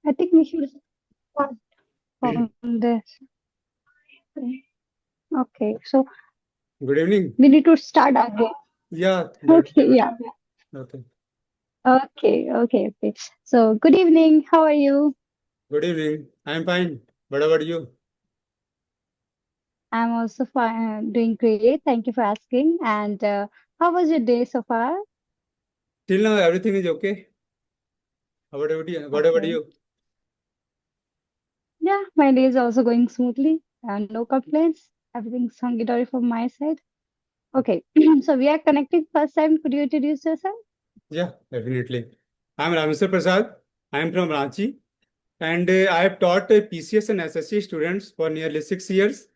I think we should start from this. Okay, so Good evening. we need to start again. Yeah, that Okay, yeah. okay. Okay. So, good evening. How are you? Good evening. I'm fine. What about you? I'm also fine, doing great. Thank you for asking. And how was your day so far? Till now, everything is okay. What about you? What about Okay. you? Yeah, my day is also going smoothly. No complaints. Everything's hunky dory from my side. Okay, so we are connecting first time. Could you introduce yourself? Yeah, definitely. I'm Rameswar Prasad. I'm from Ranchi, and I have taught PCS and SSC students for nearly 6 years.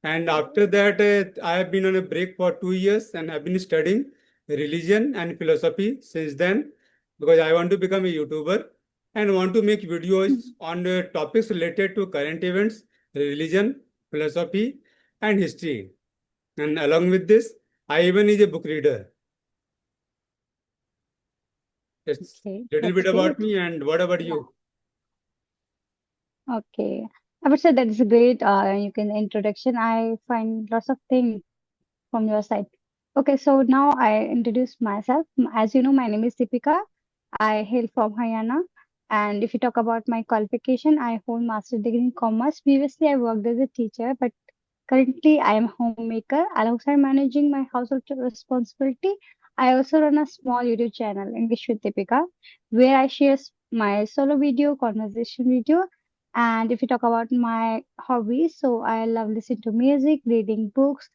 And after that, I have been on a break for 2 years and have been studying religion and philosophy since then because I want to become a YouTuber and want to make videos on topics related to current events, religion, philosophy, and history. And along with this, I even is a book reader. It's Okay, little that's bit about great. me. And what about Yeah. you? Okay. I would say that is great. You can introduction. I find lots of things from your side. Okay, so now I introduce myself. As you know, my name is Deepika. I hail from Haryana. And if you talk about my qualification, I hold master degree in commerce. Previously, I worked as a teacher, but currently I am homemaker. Alongside managing my household responsibility, I also run a small YouTube channel, English with Deepika, where I share my solo video, conversation video. And if you talk about my hobbies, so I love listening to music, reading books,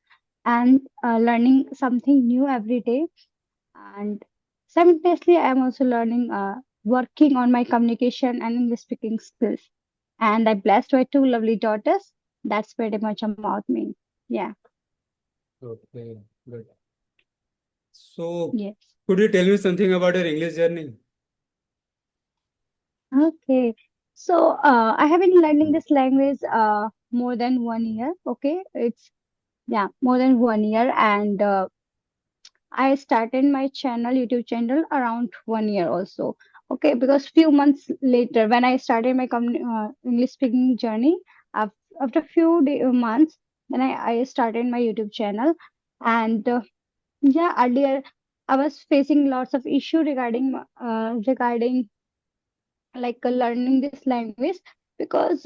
and learning something new every day. And simultaneously, I am also learning, working on my communication and English speaking skills. And I'm blessed by two lovely daughters. That's pretty much about me. Yeah. Okay, good. So, Yes. could you tell me something about your English journey? Okay. So I have been learning this language more than 1 year. Okay. It's yeah, more than 1 year. And I started my channel, YouTube channel, around 1 year also. Okay, because few months later, when I started my English speaking journey, af- after months, then I started my YouTube channel. And yeah, earlier I was facing lots of issue regarding learning this language because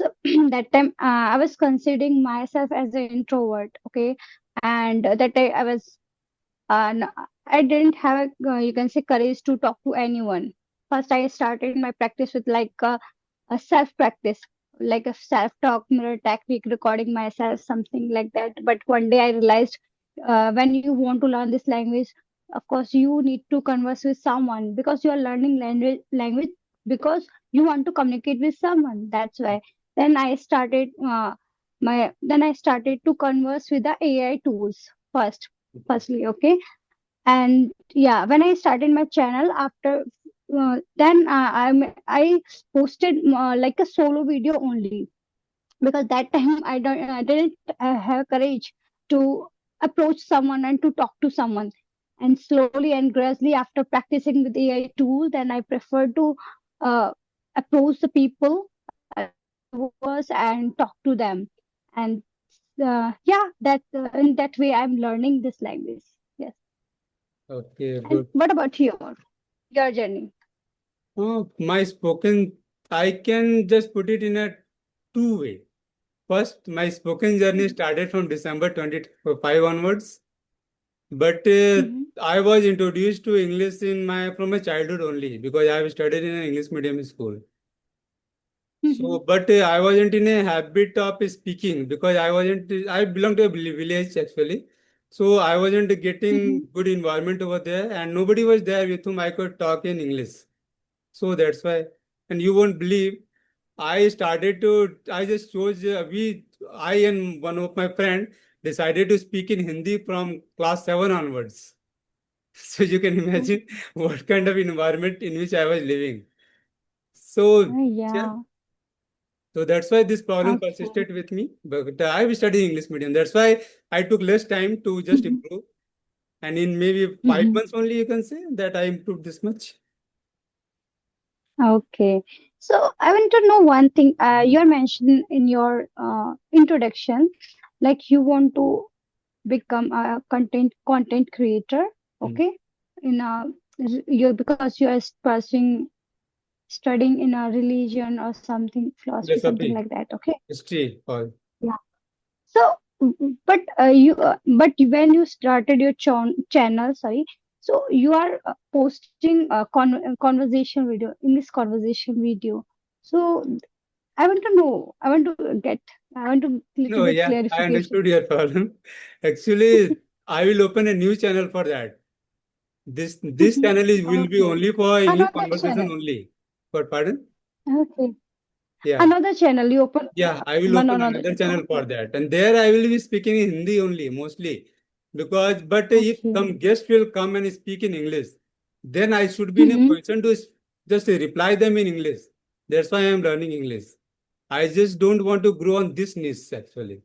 that time I was considering myself as an introvert. Okay, and that I was and I didn't have you can say courage to talk to anyone. First, I started my practice with a self practice, like a self talk, mirror technique, recording myself, something like that. But one day I realized when you want to learn this language, of course, you need to converse with someone because you are learning language because you want to communicate with someone. That's why. Then I started then I started to converse with the AI tools first firstly. Okay, and yeah, when I started my channel after then I posted like a solo video only because that time I didn't have courage to approach someone and to talk to someone. And slowly and gradually, after practicing with AI tool, then I prefer to approach the people, viewers, and talk to them. And yeah, that in that way I'm learning this language. Yes. Okay, And good. what about your journey? Oh, my spoken, I can just put it in a two way. First, my spoken journey Mhm. started from December 25 onwards, but Mhm. I was introduced to English in my from my childhood only because I have studied in an English medium school. So, Mhm. but I wasn't in a habit of speaking because I belong to a village actually. So I wasn't Mhm. getting good environment over there and nobody was there with whom I could talk in English. So that's why, and you won't believe, I just chose, I and one of my friend decided to speak in Hindi from class 7 onwards. So you can Mhm. imagine what kind of environment in which I was living. So, yeah, Yeah. so that's why this problem Okay. persisted with me. But I studied English medium. That's why I took less time to just Mhm. improve. And in maybe five Mhm. months only, you can say that I improved this much. Okay. So I want to know one thing. You mentioned in your introduction, like you want to become a content creator. Hmm. Okay, in a you because you are pursuing studying in a religion or something philosophy, something Philosophy, like that. Okay, history, all. yeah. So, but when you started your channel, sorry, so you are posting a conversation video, English conversation video. So I want to know, I want to little No, bit yeah, I clarification. understood your problem. Actually, I will open a new channel for that. This Mhm. channel will be Okay, only for English another conversation channel. only. For pardon? Okay, Yeah. another channel. You open Yeah, I will one open another another channel. channel for Okay, that. And there I will be speaking in Hindi only, mostly. Because, but if okay. some guest will come and speak in English, then I should be in a Mm-hmm. position to just reply them in English. That's why I am learning English. I just don't want to grow on this niche, actually.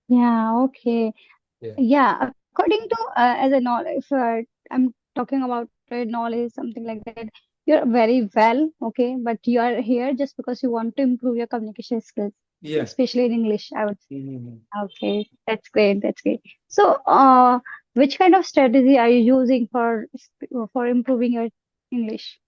Yeah, okay. Yeah. Yeah, according to as a knowledge, if I'm talking about knowledge, something like that, you're very well, okay, but you are here just because you want to improve your communication skills, Yeah. especially in English, I would say. Mhm. Okay, that's great, that's great. So, which kind of strategy are you using for improving your English?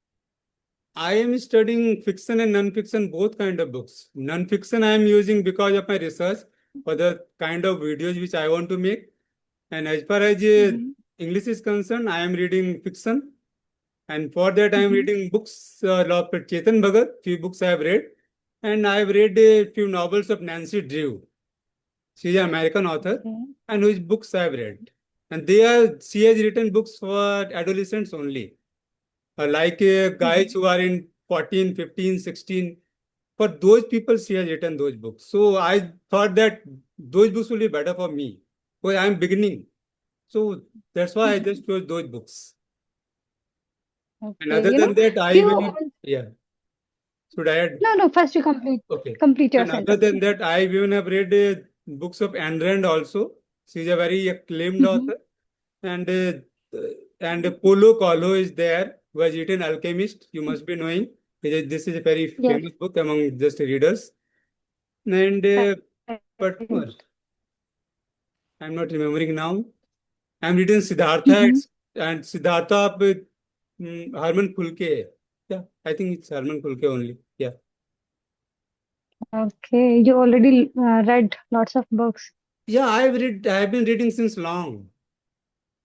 I am studying fiction and non-fiction, both kind of books. Non-fiction I am using because of my research for the kind of videos which I want to make. And as far as Mm-hmm. English is concerned, I am reading fiction. And for that, I am Mm-hmm. reading books of Chetan Bhagat, few books I have read. And I have read a few novels of Nancy Drew. She is an American author, Okay. and whose books I have read. And she has written books for adolescents only. Like guys Mm-hmm. who are in 14, 15, 16. For those people, she has written those books. So I thought that those books will be better for me. Because I am beginning. So that's why I Mm-hmm. just chose those books. And Okay, other than that, I even few. have, yeah, should I add? No, no. First, you Okay. complete your And other sentence. than that, I even have read books of Ayn Rand also. She's a very acclaimed Mm-hmm. author. And Paulo Coelho is there, who has written Alchemist. You must be knowing. This is a very Yes, famous book among just readers. And correct. but more, I'm not remembering now. I'm reading Mm-hmm. Siddhartha and Siddhartha with Herman Fulke. Yeah, I think it's Herman Fulke only. Yeah. Okay, you already read lots of books. Yeah, I've been reading since long.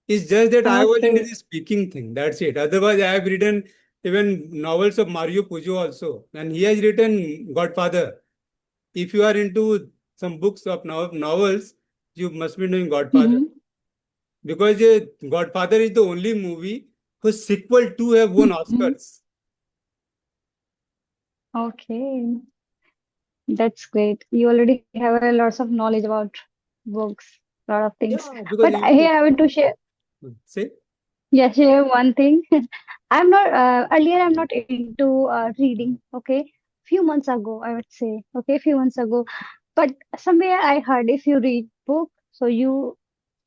It's just that I was into Okay. the speaking thing. That's it. Otherwise, I have written even novels of Mario Puzo also. And he has written Godfather. If you are into some books of novels, you must be knowing Godfather. Mm-hmm. Because Godfather is the only movie whose sequel to have won Mm-hmm. Oscars. Okay, that's great. You already have a lots of knowledge about books, lot of things. Yeah, But because here even I want to share. say Yeah, share one thing. I'm not earlier. I'm not into reading. Okay, few months ago, I would say. Okay, few months ago. But somewhere I heard if you read book, so you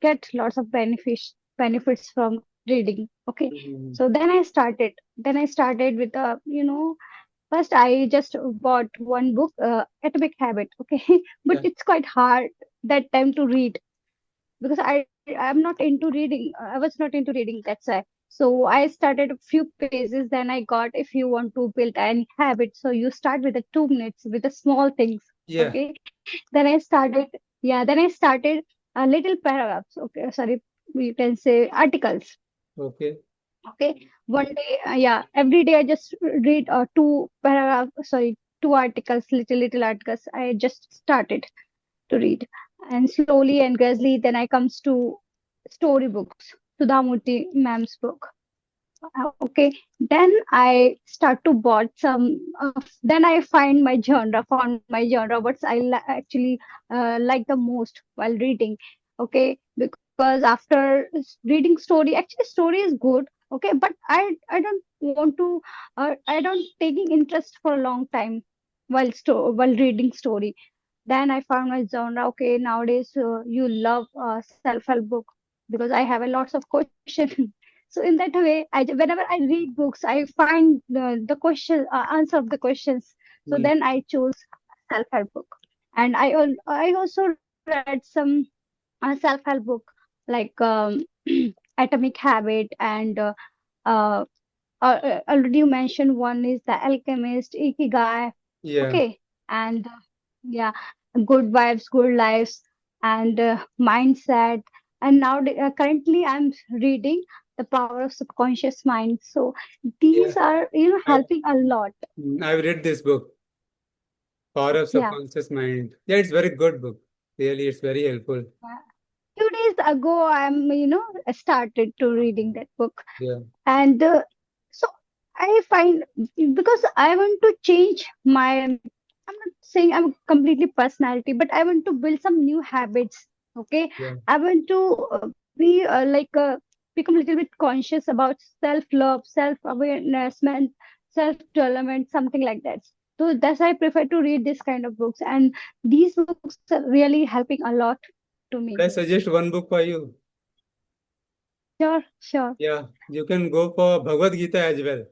get lots of benefits from reading. Okay, Mhm. so then I started. Then I started with first I just bought one book, Atomic Habit. Okay, but Yeah, it's quite hard that time to read because I'm not into reading. I was not into reading. That's why. So I started a few pages. Then I got if you want to build any habit, so you start with the 2 minutes with the small things. yeah, Okay. Then I started. Yeah. Then I started little paragraphs. Okay. Sorry. You can say articles. okay, Okay. One day. Yeah. Every day I just read two paragraph. Sorry. Two articles. Little articles. I just started to read. And slowly and gradually, then I comes to storybooks, Sudhamurti ma'am's book. Okay, then I start to bought some. Then I find my genre, found my genre, what I actually like the most while reading. Okay, because after reading story, actually story is good. Okay, but I don't want to. I don't taking interest for a long time while reading story. Then I found my genre. Okay, nowadays you love self-help book because I have a lots of questions. So in that way, whenever I read books, I find the question answer of the questions. So Hmm. then I choose self-help book. And I also read some self-help book like Atomic Habit and already you mentioned one is The Alchemist, Ikigai, Yeah, okay, and yeah, Good Vibes, Good Lives, and Mindset. And now, currently, I'm reading The Power of Subconscious Mind. So yeah. these are, I've, helping a lot. I've read this book, Power of Yeah. Subconscious Mind. Yeah, it's very good book. Really, it's very helpful. 2 days ago, I started to reading that book. Yeah. And so I find, because I want to change my, I'm not saying I'm completely personality, but I want to build some new habits. Okay. Yeah. I want to be become a little bit conscious about self love, self awareness, self development, something like that. So that's why I prefer to read this kind of books, and these books are really helping a lot to me. Could I suggest one book for you? Sure, sure. Yeah, you can go for Bhagavad Gita as well.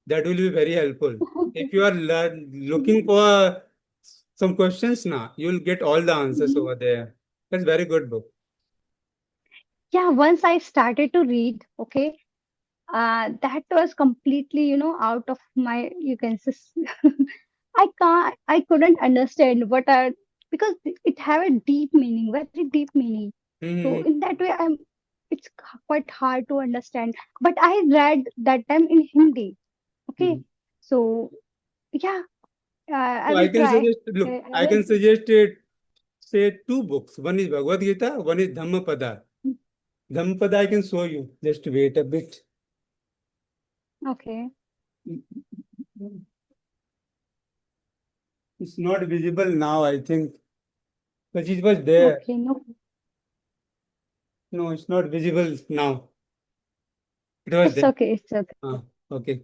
That will be very helpful. If you are looking for some questions now, you will get all the answers Mhm. over there. That's very good book. Yeah, once I started to read, okay, that was completely, out of my, you can say, I couldn't understand what are, because it have a deep meaning, very deep meaning. So Hmm. in that way, it's quite hard to understand. But I read that time in Hindi, okay. Hmm. So yeah, I So I will can try. suggest, look, I I will. can suggest say two books. One is Bhagavad Gita, one is Dhammapada. Dhammapada I can show you. Just wait a bit. Okay, It's not visible now, I think, but it was there. okay, no, No, it's not visible now. It was it's there. okay, it's okay. Okay.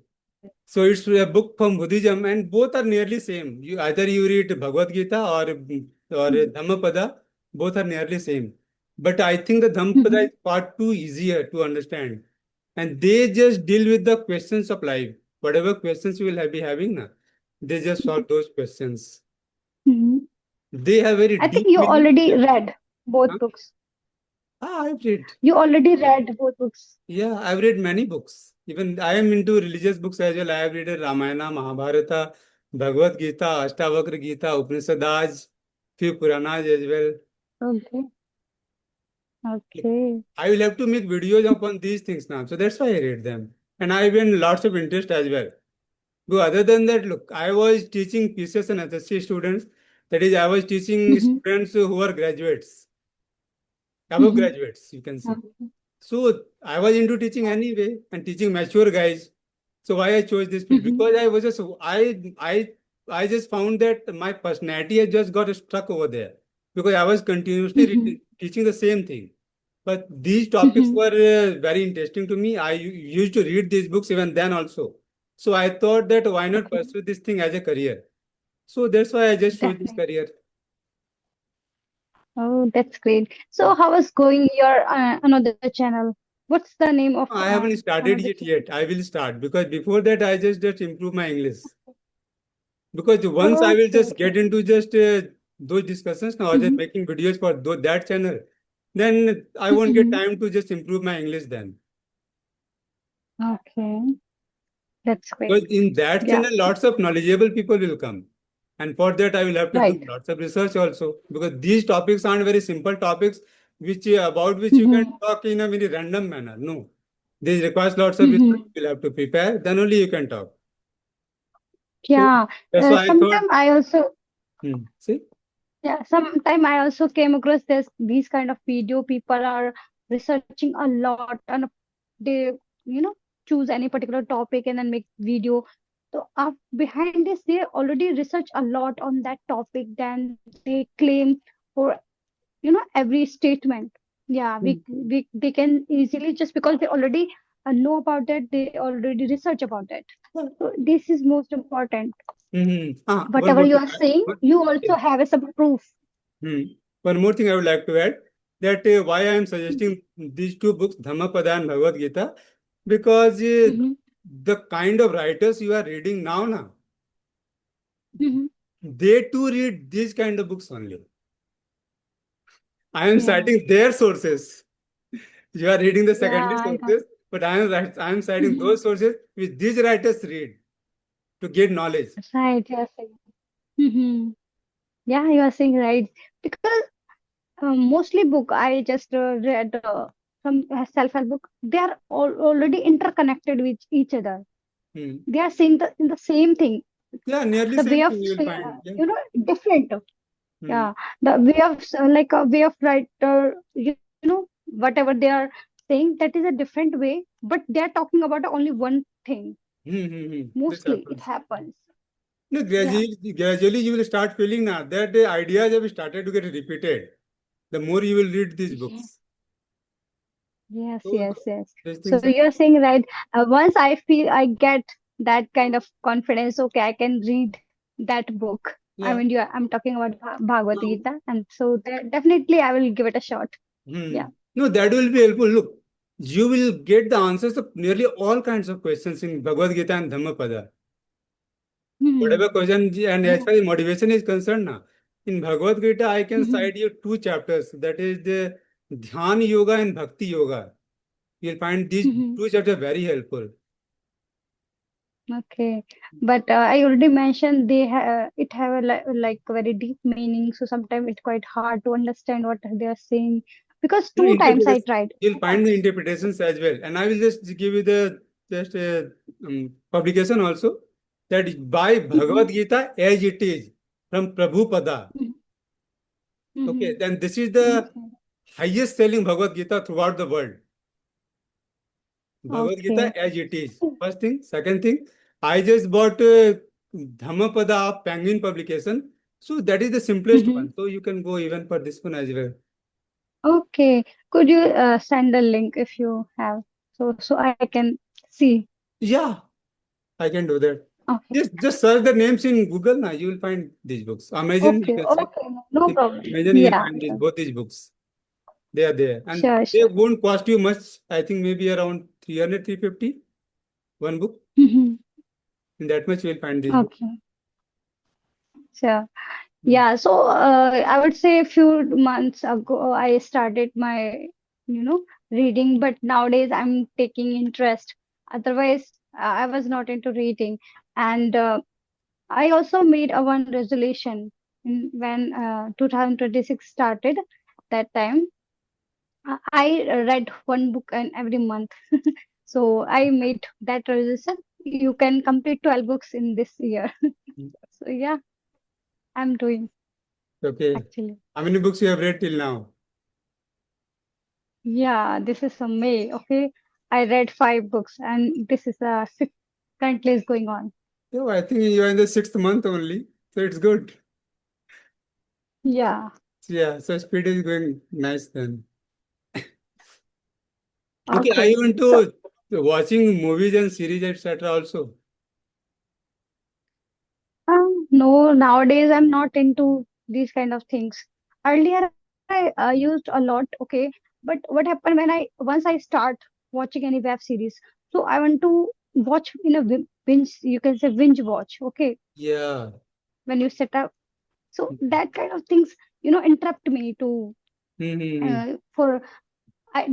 So it's a book from Buddhism, and both are nearly same. You either you read Bhagavad Gita or Dhammapada, both are nearly same. But I think the Dhammapada is Mhm. part too easier to understand, and they just deal with the questions of life. Whatever questions you will be having, na, they just solve those questions. Mhm. They have very I think deep you meaning. already Yeah. read both Huh? books. I've read. You already read both books. Yeah, I've read many books. Even I am into religious books as well. I have read Ramayana, Mahabharata, Bhagavad Gita, Ashtavakra Gita, Upanishads, few Puranas as well. Okay. Okay. I will have to make videos upon these things now. So that's why I read them. And I have been lots of interest as well. But other than that, look, I was teaching PCS and SSC students. That is, I was teaching Mm-hmm. students who are graduates, above Mm-hmm. graduates, you can say. Okay. So I was into teaching anyway and teaching mature guys. So why I chose this field? Mm-hmm. Because I was just I just found that my personality had just got stuck over there because I was continuously Mm-hmm. teaching the same thing. But these topics Mm-hmm. were very interesting to me. I used to read these books even then also. So I thought that why not Okay. pursue this thing as a career? So that's why I just chose this Definitely. career. Oh, that's great. So how is going your another channel? What's the name of I haven't started another it channel? yet. I will start because before that I just improve my English. Because once I will Okay. just get into just those discussions now, or just Mm-hmm. making videos for that channel, then I won't get Mm-hmm. time to just improve my English then. Okay. That's great. Because in that Yeah. channel, lots of knowledgeable people will come. And for that, I will have to do Right. lots of research also. Because these topics aren't very simple topics which about which you can Mm-hmm. talk in a very random manner. No. This requires lots of research. Mm-hmm. You'll have to prepare, then only you can talk. So Yeah. that's why I thought, Sometime I also see? Yeah, sometime I also came across these kind of video. People are researching a lot and they, choose any particular topic and then make video. So behind this, they already research a lot on that topic. Then they claim for, every statement. Yeah, they can easily, just because they already know about that, they already research about it. So this is most important. Mm-hmm. One Whatever more you thing. are saying, you also have some proof. Hmm. One more thing I would like to add that why I am suggesting these two books, Dhammapada and Bhagavad Gita. because Mm-hmm. the kind of writers you are reading now, Mm-hmm. they too read these kind of books only. I am Yeah. citing their sources. You are reading the secondary Yeah, I got. sources, but I am citing Mm-hmm. those sources which these writers read to get knowledge. Right, you're saying. Mm-hmm. Yeah, you are saying right. Because mostly book I just read some self-help book. They are already interconnected with each other. Hmm. They are saying the same thing. Yeah, nearly The same way of thing you will find. Yeah. different. Hmm. Yeah, the way of like a way of writer, whatever they are saying, that is a different way, but they are talking about only one thing. This Mostly it happens. happens. No, Yeah. gradually you will start feeling now that the ideas have started to get repeated. The more you will read these Yeah. books. Yes, So yes, yes. these So things are. you're saying right. Once I feel I get that kind of confidence, okay, I can read that book. I Yeah. mean, I'm talking about Bhagavad No. Gita, and so definitely I will give it a shot. Hmm. Yeah. No, that will be helpful. Look, you will get the answers of nearly all kinds of questions in Bhagavad Gita and Dhammapada. Hmm. Whatever question, and as Yeah. far as motivation is concerned, now, in Bhagavad Gita, I can Hmm. cite you two chapters. That is the Dhyan Yoga and Bhakti Yoga. You'll find these Hmm. two chapters very helpful. Okay, but I already mentioned it have a like very deep meaning, so sometimes it's quite hard to understand what they are saying because You know, two times I interpretation, tried. you'll Two find the times. interpretations as well. And I will just give you the just publication also that by Mm-hmm. Bhagavad Gita as it is from Prabhupada. Okay, Mm-hmm. then this is the Okay. highest selling Bhagavad Gita throughout the world. Bhagavad Okay. Gita as it is. First thing. Second thing, I just bought Dhammapada of Penguin publication. So that is the simplest Mm-hmm. one. So you can go even for this one as well. Okay. Could you send a link if you have, so I can see? Yeah, I can do that. Okay. Just search the names in Google now. You will find these books. Amazon, you Okay. can search. Okay. No In problem. Amazon, you will Yeah. find Sure. both these books. They are there. And Sure. they Sure. won't cost you much. I think maybe around 300, 350 one book. Mm-hmm. In that much, you will find these books. Okay. Sure. Mm. Yeah, so I would say a few months ago I started my, reading, but nowadays I'm taking interest. Otherwise, I was not into reading. And I also made a one resolution when 2026 started. That time, I read one book and every month. So I made that resolution. You can complete 12 books in this year. So yeah, I'm doing Okay. actually. How many books you have read till now? Yeah, this is a May. Okay, I read five books, and this is six currently is going on. Yeah, I think you are in the sixth month only. So it's good. Yeah. Yeah, so speed is going nice then. Okay, are Okay. you So, into watching movies and series, etc. also? no, nowadays I'm not into these kind of things. Earlier, I used a lot. Okay, but what happened when once I start watching any web series, so I want to watch in a binge. You can say binge watch. Okay, Yeah. when you set up, so that kind of things, interrupt me to Mm-hmm. for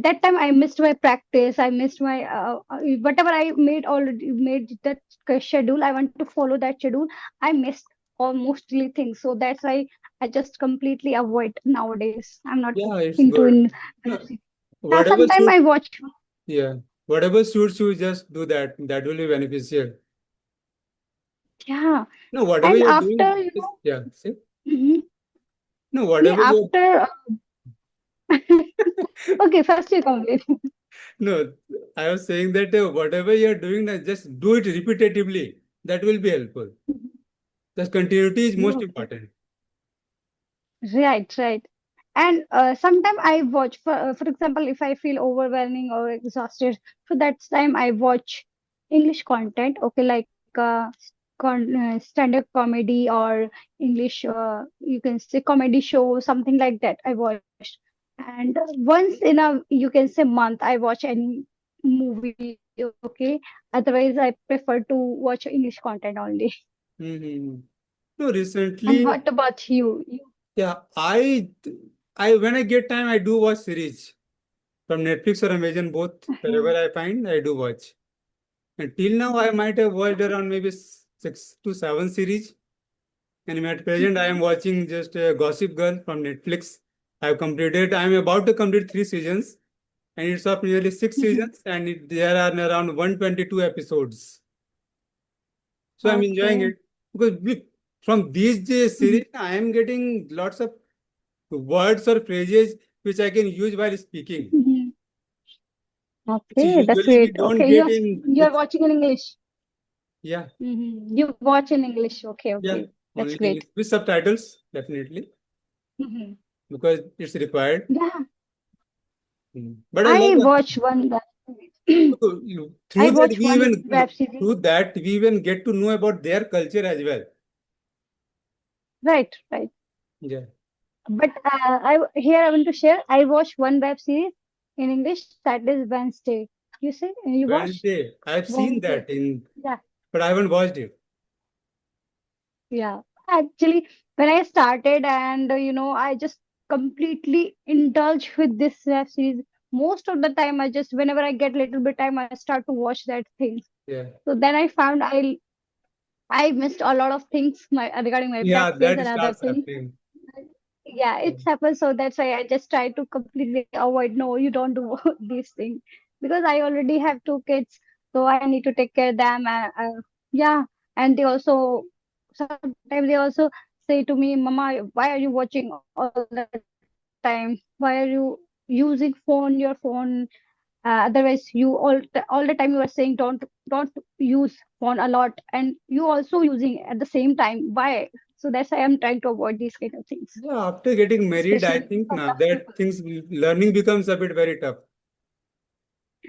that time I missed my practice. I missed my whatever I made already made that schedule. I want to follow that schedule. I missed all mostly things. So that's why I just completely avoid nowadays. I'm not Yeah, it's into good. in web No, series. Yeah, whatever sometime suit, I watch. yeah, whatever suits you, just do that. That will be beneficial. Yeah, No, whatever and you're doing, after just, yeah, see? mhm. No, Yeah, whatever you after okay, first you complete. no, I was saying that whatever you're doing, just do it repetitively. That will be helpful. Just continuity is most Okay. important. Right, right. And sometimes I watch, for example, if I feel overwhelming or exhausted, so that's time I watch English content, okay, like stand-up comedy or English, you can say comedy show, something like that. I watched, and once in a you can say month, I watch any movie okay? Otherwise, I prefer to watch English content only. Mm-hmm. No, And recently, what about you? yeah, I when I get time, I do watch series from Netflix or Amazon, both wherever Mhm. I find, I do watch. Until now, I might have watched around maybe 6 to 7 series. And at present, I am Mhm. watching just Gossip Girl from Netflix. I am about to complete 3 seasons, and it's of nearly 6 seasons, and there are around 122 episodes. So I'm enjoying Okay. it because from these Mhm. series, I am getting lots of words or phrases which I can use while speaking, Mhm. which Okay, that's usually we great. don't Okay, get in. you're watching in English. Yeah, You watch in English. Okay, yeah, okay. That's only great. English with subtitles, definitely, Mhm. because it's required. Yeah, But I love I that. watch one web series. Through I that watch one web series. we even get to know about their culture as well. Right, right. Yeah. But I want to share. I watch one web series in English that is Wednesday. You see, you watch Wednesday. I've seen Wednesday. that in, Yeah, but I haven't watched it. yeah. Actually, when I started, and I just completely indulge with this web series. Most of the time, whenever I get little bit time, I start to watch that thing. Yeah. So then I found I missed a lot of things regarding my Yeah, practice that and other starts things. happening. Yeah, Yeah. it's happened. So that's why I just try to completely avoid. No, you don't do these things because I already have 2 kids, so I need to take care of them. Yeah, and they also sometimes they also say to me, "Mama, why are you watching all the time? Why are you using your phone? Otherwise, all the time you are saying don't use phone a lot, and you also using at the same time. Why?" So that's why I'm trying to avoid these kind of things, Yeah, after getting married, especially I in think front now of people. that things learning becomes a bit very tough.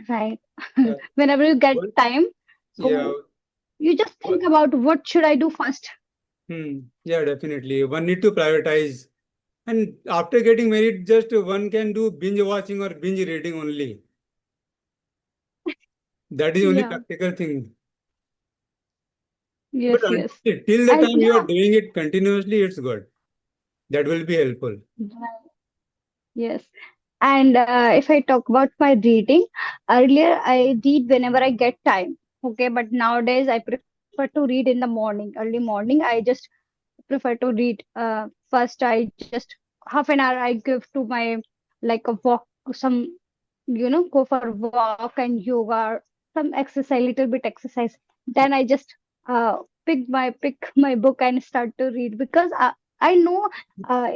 Right. Yeah. Whenever you get Well, time, yeah. so you just Well, think about what should I do first. Yeah, definitely. One need to prioritize. And after getting married, just one can do binge watching or binge reading only. That is only Yeah. practical thing. But Yes, yes. till the And time you are yeah, doing it continuously, it's good. That will be helpful. right, yes. And if I talk about my reading, earlier I read whenever I get time. Okay, but nowadays I prefer to read in the morning, early morning. I just prefer to read. First, I just half an hour I give to my like a walk, some go for walk and yoga, some exercise, little bit exercise. Then I just pick my book and start to read because I know uh,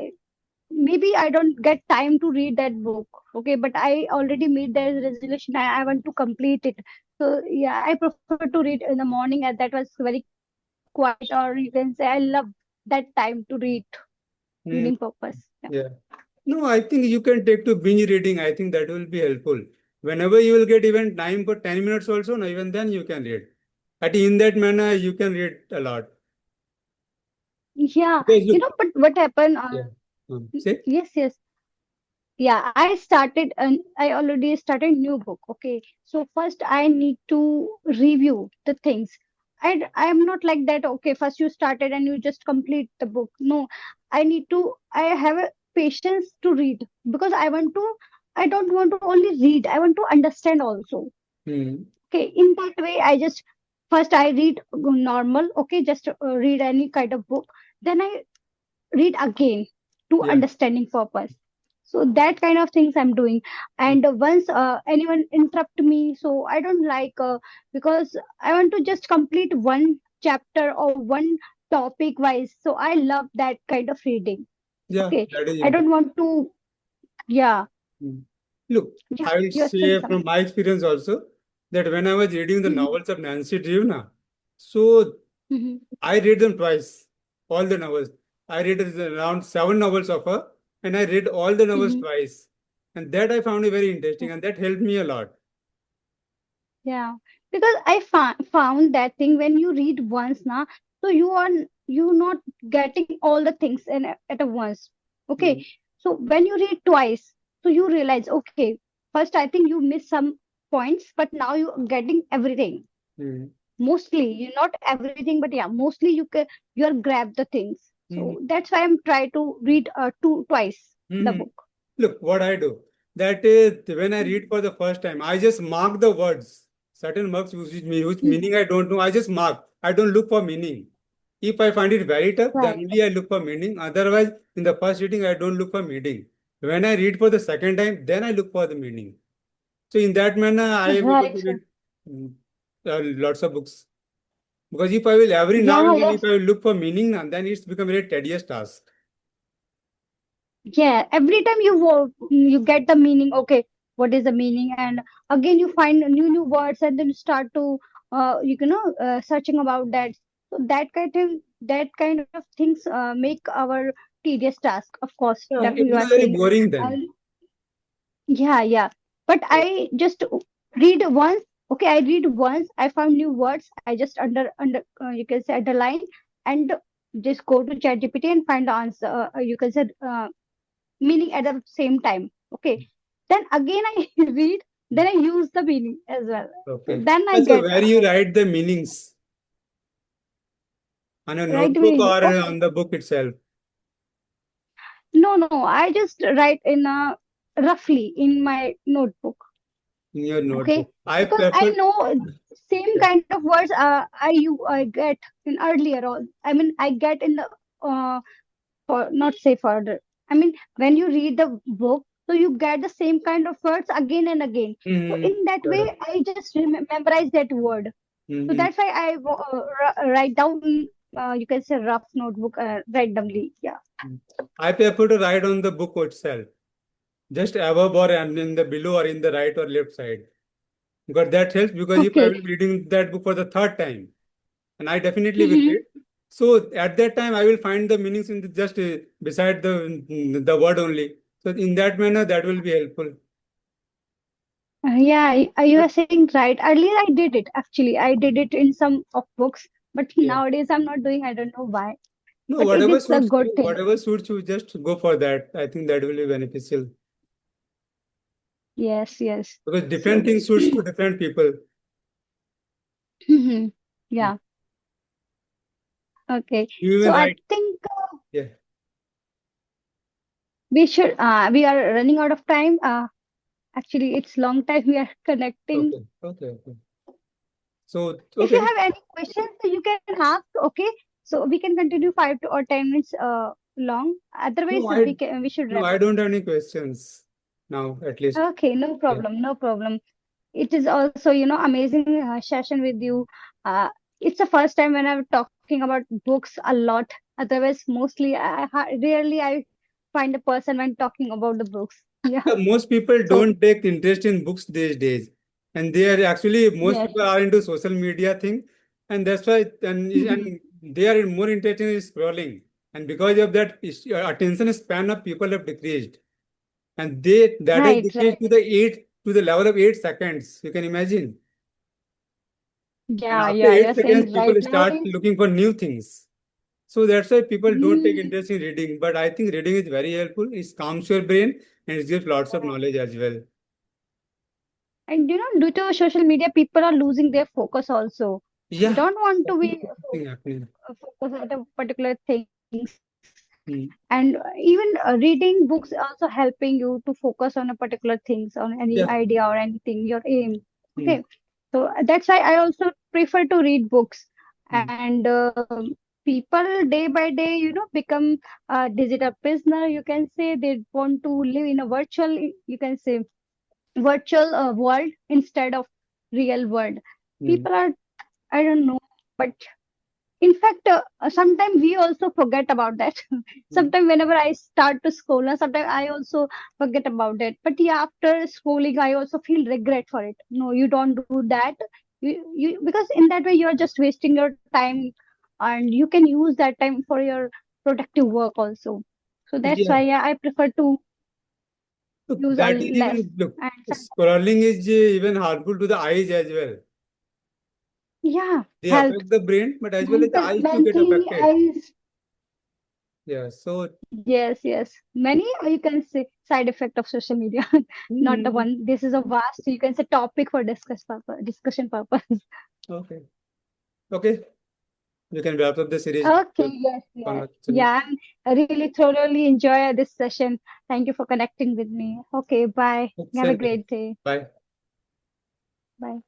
maybe I don't get time to read that book. Okay, but I already made that resolution. I want to complete it. So yeah, I prefer to read in the morning, and that was very quiet, or you can say I love that time to read, reading Hmm, purpose. Yeah. yeah. No, I think you can take to binge reading. I think that will be helpful. Whenever you will get even time for 10 minutes also, no, even then you can read. At in that manner, you can read a lot. Yeah, Because look, but what happened? yeah. Say? Yes, yes. Yeah, I already started new book. Okay, so first I need to review the things. I'm not like that. Okay, first you started and you just complete the book. No, I have a patience to read because I don't want to only read. I want to understand also. Hmm. Okay, in that way, I just first I read normal. Okay, just read any kind of book. Then I read again to Yeah. understanding purpose. So that kind of things I'm doing. And once anyone interrupt me, so I don't like because I want to just complete one chapter or one topic wise. So I love that kind of reading. Yeah, Okay, that is I don't important. want to. Yeah, Hmm. Look, yeah, I will you're saying say from something. my experience also that when I was reading the Hmm. novels of Nancy Drew, na, so Hmm. I read them twice, all the novels. I read around 7 novels of her, and I read all the novels Hmm. twice. And that I found it very interesting, and that helped me a lot. Yeah, because I found that thing when you read once now, so you not getting all the things at a once. Okay, Hmm. so when you read twice, so you realize, okay, first I think you miss some. points, but now you're getting everything. Hmm. Mostly, you not everything, but yeah, mostly you're grab the things. Hmm. So that's why I'm trying to read twice the Hmm. book. Look, what I do, that when I read for the first time, I just mark the words. Certain words which Mhm. meaning I don't know, I just mark. I don't look for meaning. If I find it very tough, then Right, only I look for meaning. Otherwise, in the first reading, I don't look for meaning. When I read for the second time, then I look for the meaning. So in that manner, I am able right. to read mm, lots of books. Because if I will every now Yeah, and then, yes. if I will look for meaning, then it's become a very tedious task. Yeah, every time you get the meaning. Okay, what is the meaning? And again, you find new words, and then you start to searching about that. So that kind of things make our tedious task. Of course, Yeah, it definitely you are becomes very saying. boring then. And yeah, yeah. But I just read once. Okay, I read once. I found new words. I just under you can say underline and just go to ChatGPT and find the answer. You can say meaning at the same time. Okay. Then again I read, then I use the meaning as well. So Okay. then I So get where you write the meanings on a right notebook meaning. or Okay. on the book itself No, no, I just write in a roughly in my notebook. in your Okay. notebook. I Because I prefer. know same Yeah. kind of words I get in earlier or I mean I get in the for not say further. I mean, when you read the book, so you get the same kind of words again and again. So Mm-hmm. in that way, Correct. I just memorize that word. So Mm-hmm. that's why I write down. You can say rough notebook randomly. Yeah. I prefer to write on the book itself, just above or and in the below or in the right or left side. Because that helps because if I Okay. will be reading that book for the third time, and I definitely will Hmm. read. So at that time, I will find the meanings in the, just beside the word only. So in that manner, that will be helpful. Yeah, you But are saying right. Earlier, I did it. Actually, I did it in some of books, but yeah, nowadays I'm not doing. I don't know why. no, But it whatever is a suits good you, thing. whatever suits you, just go for that. I think that will be beneficial Yes, yes. because different So, things suits to different people. mhm. Yeah. Okay. You So even I write, think yeah. we are running out of time. Actually, it's long time we are connecting. Okay, okay, okay. So If you okay, have any questions, so you can ask. Okay. So we can continue 5 to or 10 minutes long. Otherwise, no, I we should no, wrap I up. don't have any questions now, at least. Okay, no Yeah. problem, no problem. It is also, amazing session with you. It's the first time when I'm talking about books a lot. Otherwise, mostly, rarely I find a person when talking about the books. Yeah. Yeah, most people So, don't take interest in books these days, and they are actually most yes. people are into social media thing, and that's why Mhm. and they are more interested in scrolling, and because of that, attention span of people have decreased, and they that has Right, decreased right. to the level of 8 seconds. You can imagine, and Yeah, after yeah, eight you're seconds, saying people right. start Nowadays, looking for new things. So that's why people don't take hmm, interest in reading. But I think reading is very helpful. It calms your brain and it gives lots of correct. knowledge as well. And due to social media, people are losing their focus also. They Yeah, don't want to be thing happening. focus at a particular things. And Mm. even reading books also helping you to focus on a particular things, on any Yeah. idea or anything, your aim. Okay. Mm. So that's why I also prefer to read books. Mm. And people day by day, become a digital prisoner. You can say they want to live in a virtual, you can say virtual world instead of real world. Mm. People are, I don't know, but in fact, sometimes we also forget about that. Mm. Sometimes whenever I start to scroll, sometimes I also forget about it. But yeah, after scrolling, I also feel regret for it. No, you don't do that. You because in that way you are just wasting your time, and you can use that time for your productive work also. So that's Yeah. why yeah, I prefer to Look, use a that is less. even look. And Scrolling is even harmful to the eyes as well. yeah, They health, affect the brain, but as well as the eyes too get mentally, affected. eyes. Yeah. So, Yes, yes. Many you can say side effect of social media, not the mhm. one. This is a vast, you can say, topic for discussion purpose. Okay. Okay. You can wrap up the series Okay, with yes, yes. conversation. Yeah, I really thoroughly enjoy this session. Thank you for connecting with me. Okay, bye. Have a Same here. great day. Bye. Bye.